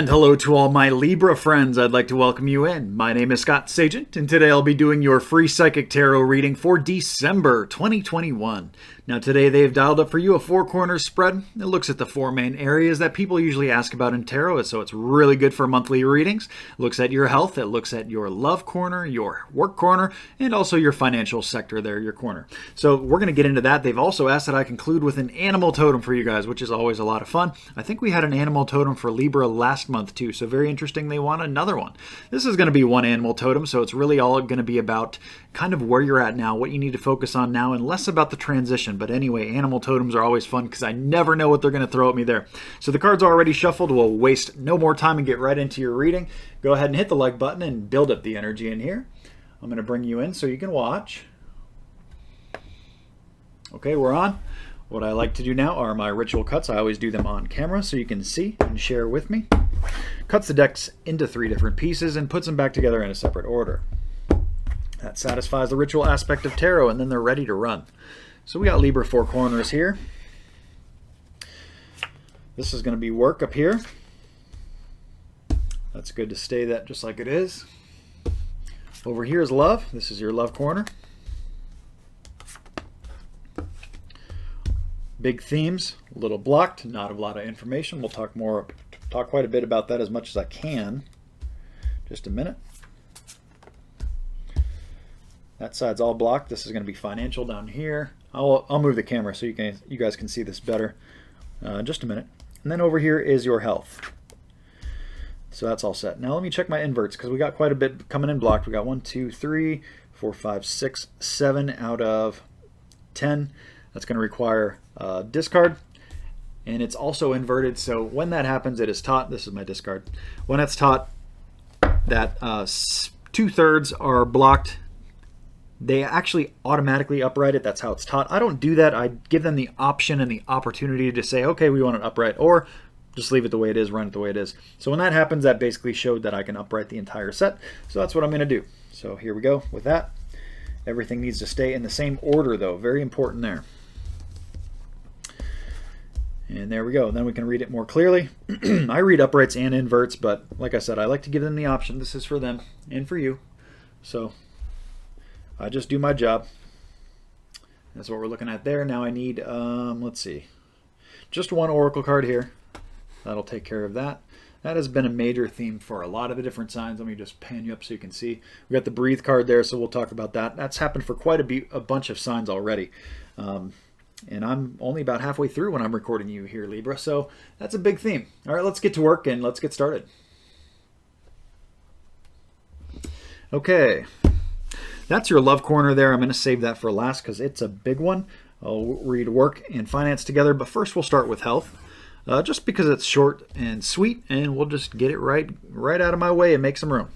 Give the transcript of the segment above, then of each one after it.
And hello to all my Libra friends. I'd like to welcome you in. My name is Scott Sagent, and today I'll be doing your free psychic tarot reading for December 2021. Now today they've dialed up for you a four-corner spread. It looks at the four main areas that people usually ask about in tarot, so it's really good for monthly readings. It looks at your health, it looks at your love corner, your work corner, and also your financial sector there, your corner. So we're going to get into that. They've also asked that I conclude with an animal totem for you guys, which is always a lot of fun. I think we had an animal totem for Libra last month too, so very interesting. They want another one. This is going to be one animal totem, so it's really all going to be about kind of where you're at now, what you need to focus on now, and less about the transition. But anyway, animal totems are always fun because I never know what they're going to throw at me there. So the cards are already shuffled. We'll waste no more time and get right into your reading. Go ahead and hit the like button and build up the energy in here. I'm going to bring you in so you can watch. Okay, we're on. What I like to do now are my ritual cuts. I always do them on camera so you can see and share with me. Cuts the decks into 3 different pieces and puts them back together in a separate order. That satisfies the ritual aspect of tarot, and then they're ready to run. So we got Libra four corners here. This is going to be work up here. That's good to stay that just like it is. Over here is love. This is your love corner. Big themes, a little blocked, not a lot of information. We'll talk quite a bit about that as much as I can. Just a minute. That side's all blocked. This is going to be financial down here. I'll move the camera so you guys can see this better. Just a minute. And then over here is your health. So that's all set. Now let me check my inverts because we got quite a bit coming in blocked. We got 1, 2, 3, 4, 5, 6, 7 out of 10. That's going to require discard. And it's also inverted. So when that happens, it is taught. This is my discard. When it's taught that 2/3 are blocked, they actually automatically upright it. That's how it's taught. I don't do that. I give them the option and the opportunity to say, okay, we want it upright, or just leave it the way it is, run it the way it is. So when that happens, that basically showed that I can upright the entire set. So that's what I'm going to do. So here we go with that. Everything needs to stay in the same order, though. Very important there. And there we go. Then we can read it more clearly. I read uprights and inverts, but like I said, I like to give them the option. This is for them and for you. So I just do my job. That's what we're looking at there. Now I need, let's see, just one oracle card here. That'll take care of that. That has been a major theme for a lot of the different signs. Let me just pan you up so you can see. We got the breathe card there, so we'll talk about that. That's happened for quite a bunch of signs already. And I'm only about halfway through when I'm recording you here, Libra. So that's a big theme. All right, let's get to work and let's get started. Okay. That's your love corner there. I'm going to save that for last because it's a big one. I'll read work and finance together, but first we'll start with health. Just because it's short and sweet, and we'll just get it right out of my way and make some room.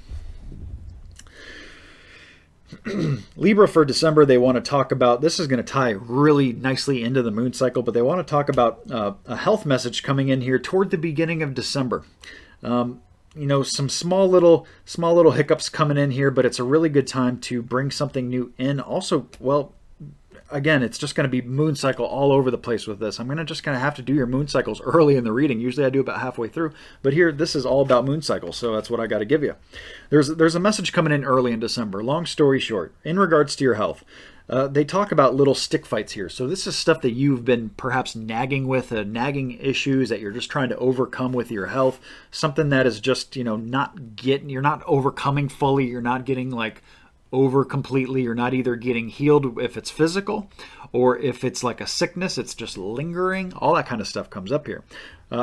Libra for December, they want to talk about, this is going to tie really nicely into the moon cycle, but they want to talk about a health message coming in here toward the beginning of December. You know, some small little hiccups coming in here, but it's a really good time to bring something new in. Also, well, again, it's just going to be moon cycle all over the place with this. I'm just going to have to do your moon cycles early in the reading. Usually I do about halfway through, but here this is all about moon cycles, so that's what I got to give you. There's a message coming in early in December. Long story short, in regards to your health, they talk about little stick fights here. So this is stuff that you've been perhaps nagging with, nagging issues that you're just trying to overcome with your health. Something that is just, you're not overcoming fully. You're not getting like over completely. You're not either getting healed if it's physical or if it's like a sickness, it's just lingering. All that kind of stuff comes up here.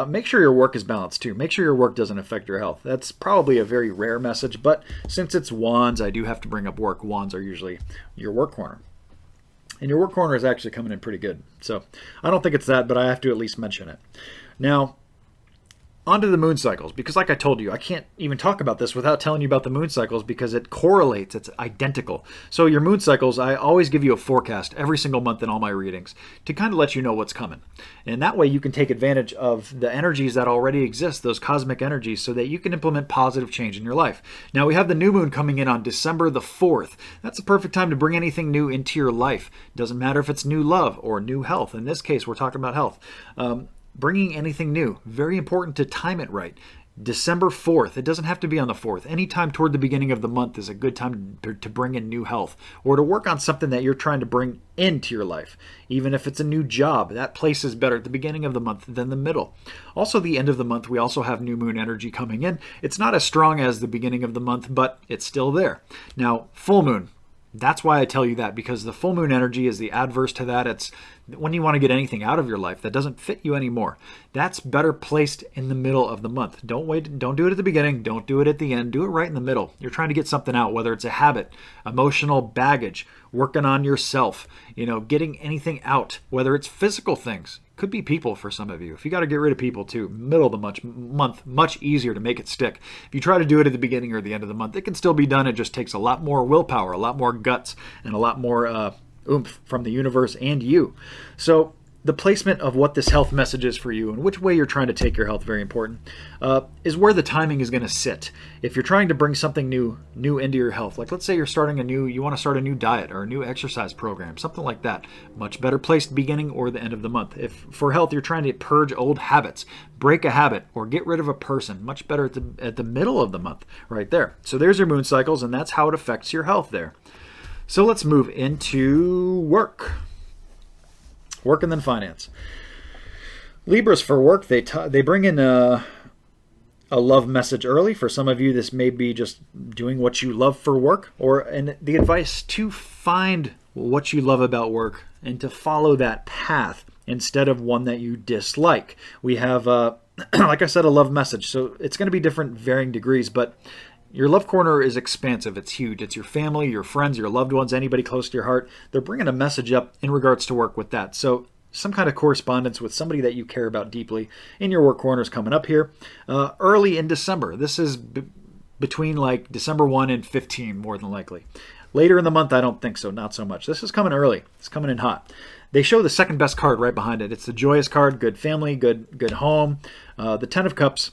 Make sure your work is balanced too. Make sure your work doesn't affect your health. That's probably a very rare message, but since it's wands, I do have to bring up work. Wands are usually your work corner. And your work corner is actually coming in pretty good. So I don't think it's that, but I have to at least mention it. Now, onto the moon cycles, because like I told you, I can't even talk about this without telling you about the moon cycles because it correlates, it's identical. So your moon cycles, I always give you a forecast every single month in all my readings to kind of let you know what's coming. And that way you can take advantage of the energies that already exist, those cosmic energies, so that you can implement positive change in your life. Now we have the new moon coming in on December the 4th. That's a perfect time to bring anything new into your life. Doesn't matter if it's new love or new health. In this case, we're talking about health. Bringing anything new, very important to time it right. December 4th, it doesn't have to be on the 4th. Anytime toward the beginning of the month is a good time to bring in new health or to work on something that you're trying to bring into your life. Even if it's a new job, that place is better at the beginning of the month than the middle. Also, the end of the month, we also have new moon energy coming in. It's not as strong as the beginning of the month, but it's still there. Now, full moon. That's why I tell you that, because the full moon energy is the adverse to that. It's when you want to get anything out of your life that doesn't fit you anymore. That's better placed in the middle of the month. Don't wait. Don't do it at the beginning. Don't do it at the end. Do it right in the middle. You're trying to get something out, whether it's a habit, emotional baggage, working on yourself, getting anything out, whether it's physical things. Could be people for some of you. If you got to get rid of people too, middle of the month, much easier to make it stick. If you try to do it at the beginning or the end of the month, it can still be done. It just takes a lot more willpower, a lot more guts, and a lot more oomph from the universe and you. So the placement of what this health message is for you and which way you're trying to take your health, very important, is where the timing is going to sit. If you're trying to bring something new into your health, like let's say you want to start a new diet or a new exercise program, something like that, much better placed beginning or the end of the month. If for health you're trying to purge old habits, break a habit, or get rid of a person, much better at the middle of the month, right there. So there's your moon cycles, and that's how it affects your health there. So let's move into work and then finance. Libras for work, they bring in a love message early. For some of you, this may be just doing what you love for work, and the advice to find what you love about work and to follow that path instead of one that you dislike. We have, like I said, a love message. So it's going to be different, varying degrees, but your love corner is expansive. It's huge. It's your family, your friends, your loved ones, anybody close to your heart. They're bringing a message up in regards to work with that. So some kind of correspondence with somebody that you care about deeply in your work corner is coming up here early in December. This is between like December 1 and 15, more than likely. Later in the month, I don't think so. Not so much. This is coming early. It's coming in hot. They show the second best card right behind it. It's the joyous card, good family, good home. The 10 of Cups,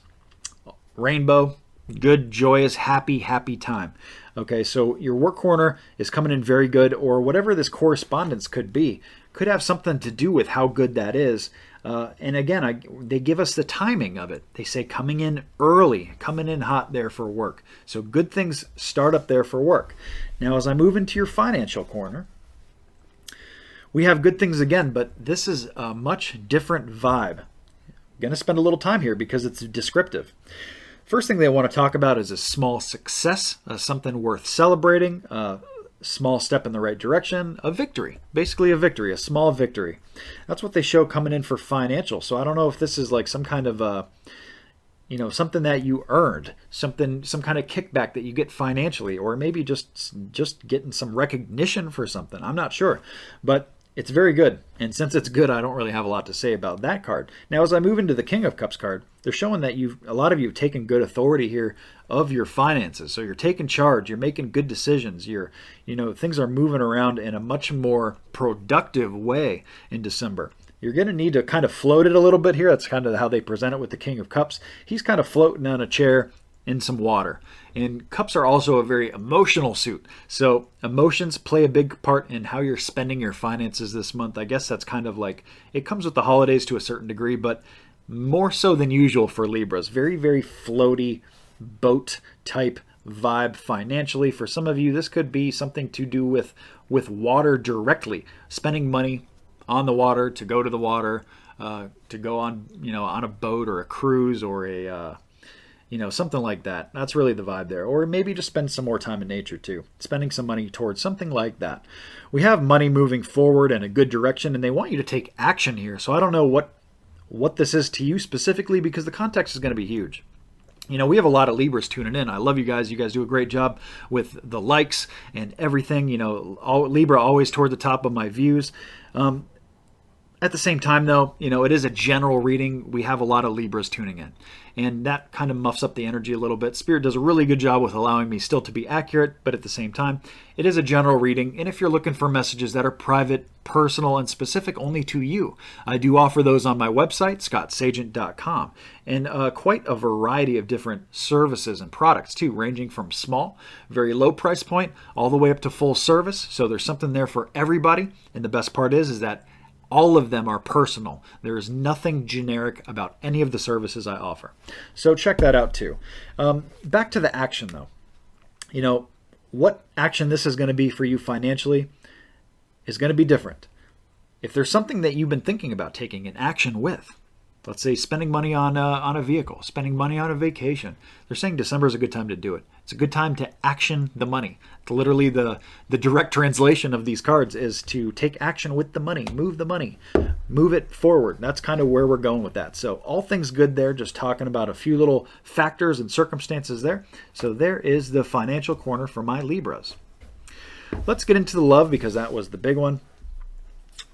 rainbow. Good, joyous, happy time. Okay, so your work corner is coming in very good, or whatever this correspondence could be, could have something to do with how good that is. And again, they give us the timing of it. They say coming in early, coming in hot there for work. So good things start up there for work. Now, as I move into your financial corner, we have good things again, but this is a much different vibe. I'm going to spend a little time here because it's descriptive. First thing they want to talk about is a small success, something worth celebrating, a small step in the right direction, a victory, basically a victory, a small victory. That's what they show coming in for financial. So I don't know if this is like some kind of, something that you earned, some kind of kickback that you get financially, or maybe just getting some recognition for something. I'm not sure, but it's very good. And since it's good, I don't really have a lot to say about that card. Now, as I move into the King of Cups card, they're showing that a lot of you have taken good authority here of your finances. So you're taking charge, you're making good decisions, things are moving around in a much more productive way in December. You're going to need to kind of float it a little bit here. That's kind of how they present it with the King of Cups. He's kind of floating on a chair in some water. And cups are also a very emotional suit. So emotions play a big part in how you're spending your finances this month. I guess that's kind of like, it comes with the holidays to a certain degree, but more so than usual for Libras. Very, very floaty boat type vibe financially. For some of you, this could be something to do with water directly. Spending money on the water, to go to the water, to go on, on a boat or a cruise or a something like that. That's really the vibe there. Or maybe just spend some more time in nature too. Spending some money towards something like that. We have money moving forward in a good direction, and they want you to take action here. So I don't know what this is to you specifically, because the context is going to be huge. We have a lot of Libras tuning in. I love you guys. You guys do a great job with the likes and everything. Libra always toward the top of my views. At the same time, though, it is a general reading. We have a lot of Libras tuning in, and that kind of muffs up the energy a little bit. Spirit does a really good job with allowing me still to be accurate, but at the same time, it is a general reading, and if you're looking for messages that are private, personal, and specific only to you, I do offer those on my website, scottsagent.com, and quite a variety of different services and products, too, ranging from small, very low price point, all the way up to full service, so there's something there for everybody, and the best part is that All of them are personal. There is nothing generic about any of the services I offer. So check that out too. Back to the action though. You know, what action this is going to be for you financially is going to be different. If there's something that you've been thinking about taking an action with, let's say spending money on a vehicle, spending money on a vacation, they're saying December is a good time to do it. It's a good time to action the money. It's literally the direct translation of these cards is to take action with the money, move it forward. That's kind of where we're going with that. So all things good there, just talking about a few little factors and circumstances there. So there is the financial corner for my Libras. Let's get into the love because that was the big one.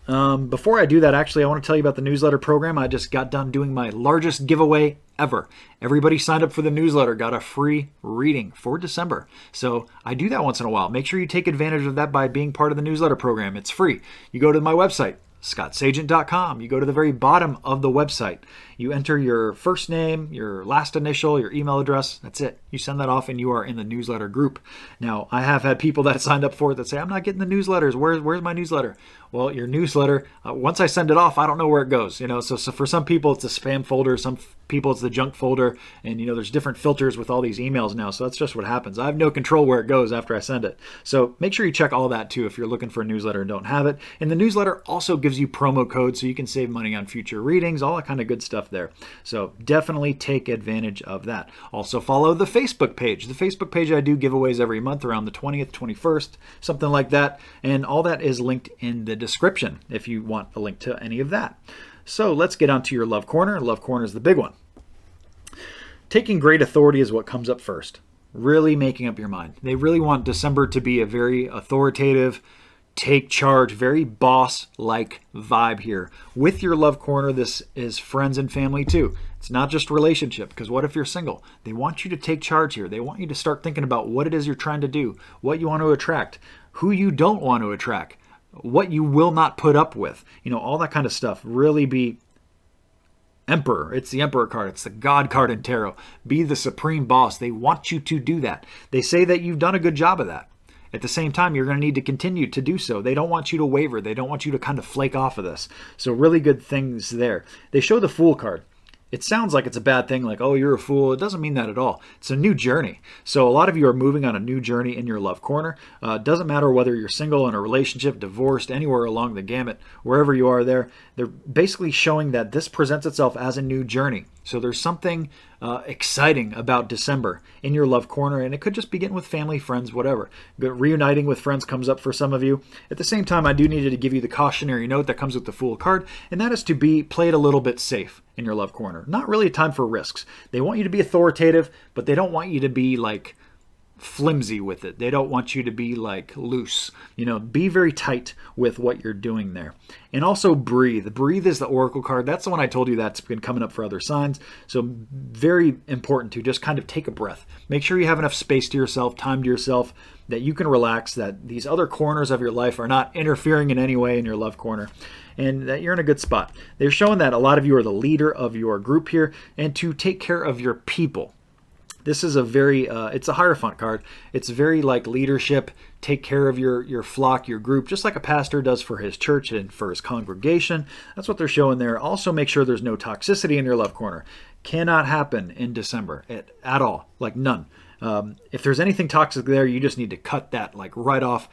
Before I do that, actually, I want to tell you about the newsletter program. I just got done doing my largest giveaway ever. Everybody signed up for the newsletter, got a free reading for December. So I do that once in a while. Make sure you take advantage of that by being part of the newsletter program. It's free. You go to my website, scottsagent.com. You go to the very bottom of the website. You enter your first name, your last initial, your email address. That's it. You send that off and you are in the newsletter group. Now, I have had people that signed up for it that say, I'm not getting the newsletters. Where's my newsletter? Well, your newsletter, once I send it off, I don't know where it goes. So for some people, it's a spam folder. Some people, it's the junk folder. And, there's different filters with all these emails now. So that's just what happens. I have no control where it goes after I send it. So make sure you check all that too if you're looking for a newsletter and don't have it. And the newsletter also gives you promo codes so you can save money on future readings, all that kind of good stuff there. So definitely take advantage of that. Also follow the Facebook page. The Facebook page, I do giveaways every month around the 20th, 21st, something like that. And all that is linked in the description if you want a link to any of that. So let's get on to your love corner. Love corner is the big one. Taking great authority is what comes up first. Really making up your mind. They really want December to be a very authoritative, take charge, very boss-like vibe here. With your love corner, this is friends and family too. It's not just relationship, because what if you're single? They want you to take charge here. They want you to start thinking about what it is you're trying to do, what you want to attract, who you don't want to attract, what you will not put up with, all that kind of stuff. Really be Emperor. It's the Emperor card. It's the God card in tarot. Be the supreme boss. They want you to do that. They say that you've done a good job of that. At the same time, you're going to need to continue to do so. They don't want you to waver. They don't want you to kind of flake off of this. So really good things there. They show the Fool card. It sounds like it's a bad thing, like, oh, you're a fool. It doesn't mean that at all. It's a new journey. So a lot of you are moving on a new journey in your love corner. It doesn't matter whether you're single, in a relationship, divorced, anywhere along the gamut, wherever you are there. They're basically showing that this presents itself as a new journey. So there's something exciting about December in your love corner, and it could just begin with family, friends, whatever. But reuniting with friends comes up for some of you. At the same time, I do need to give you the cautionary note that comes with the Fool card, and that is to be played a little bit safe in your love corner. Not really a time for risks. They want you to be authoritative, but they don't want you to be like flimsy with it. They don't want you to be like loose. Be very tight with what you're doing there. And also breathe. Breathe is the Oracle card. That's the one I told you that's been coming up for other signs. So very important to just kind of take a breath. Make sure you have enough space to yourself, time to yourself, that you can relax, that these other corners of your life are not interfering in any way in your love corner, and that you're in a good spot. They're showing that a lot of you are the leader of your group here, and to take care of your people. This is a very, it's a Hierophant card. It's very like leadership, take care of your flock, your group, just like a pastor does for his church and for his congregation. That's what they're showing there. Also make sure there's no toxicity in your love corner. Cannot happen in December at all, like none. If there's anything toxic there, you just need to cut that like right off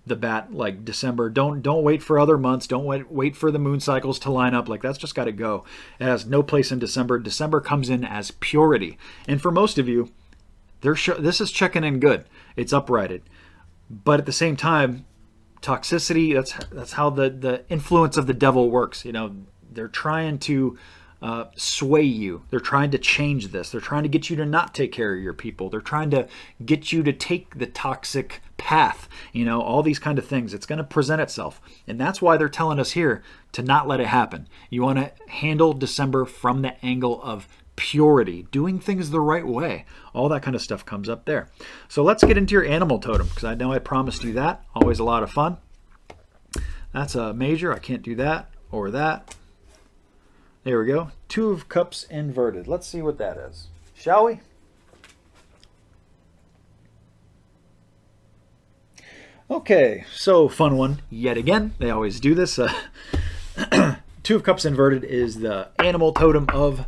the bat, like December. Don't wait for other months. Don't wait for the moon cycles to line up. Like that's just got to go. It has no place in December. December comes in as purity. And for most of you, this is checking in good. It's uprighted. But at the same time, toxicity, that's how the influence of the devil works. They're trying to sway you. They're trying to change this. They're trying to get you to not take care of your people. They're trying to get you to take the toxic path. All these kind of things. It's going to present itself. And that's why they're telling us here to not let it happen. You want to handle December from the angle of purity, doing things the right way. All that kind of stuff comes up there. So let's get into your animal totem, because I know I promised you that. Always a lot of fun. That's a major. I can't do that or that. There we go. 2 of Cups inverted. Let's see what that is. Shall we? Okay, so fun one yet again. They always do this. Two of Cups inverted is the animal totem of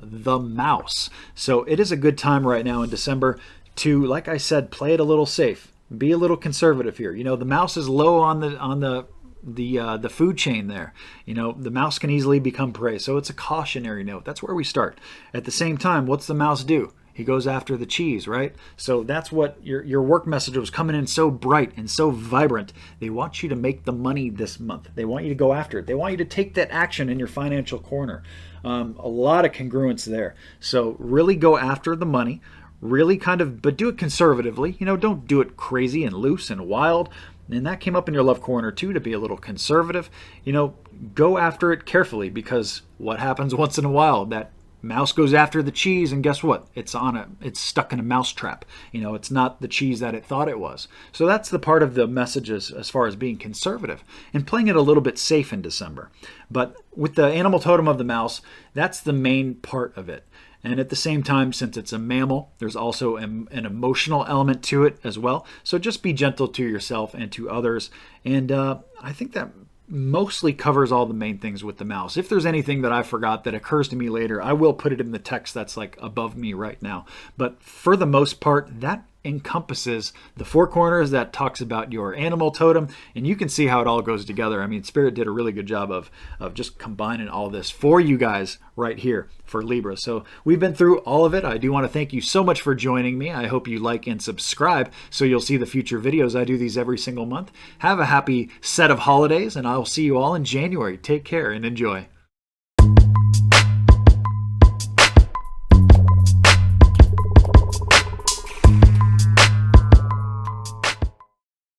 the mouse. So it is a good time right now in December to, like I said, play it a little safe. Be a little conservative here. You know, the mouse is low on the food chain there. You know, the mouse can easily become prey. So it's a cautionary note. That's where we start. At the same time, what's the mouse do? He goes after the cheese, right? So that's what your work message was coming in so bright and so vibrant. They want you to make the money this month. They want you to go after it. They want you to take that action in your financial corner. A lot of congruence there. So really go after the money. Really but do it conservatively. You know, don't do it crazy and loose and wild. And that came up in your love corner too, to be a little conservative. You know, go after it carefully, because what happens once in a while? That mouse goes after the cheese, and guess what? It's stuck in a mouse trap. You know, it's not the cheese that it thought it was. So that's the part of the message as far as being conservative and playing it a little bit safe in December. But with the animal totem of the mouse, that's the main part of it. And at the same time, since it's a mammal, there's also an emotional element to it as well. So just be gentle to yourself and to others. And I think that mostly covers all the main things with the mouse. If there's anything that I forgot that occurs to me later, I will put it in the text that's like above me right now. But for the most part, that encompasses the four corners. That talks about your animal totem, and you can see how it all goes together. I mean, Spirit did a really good job of just combining all this for you guys right here for Libra. So we've been through all of it. I do want to thank you so much for joining me. I hope you like and subscribe so you'll see the future videos. I do these every single month. Have a happy set of holidays, and I'll see you all in January. Take care and enjoy.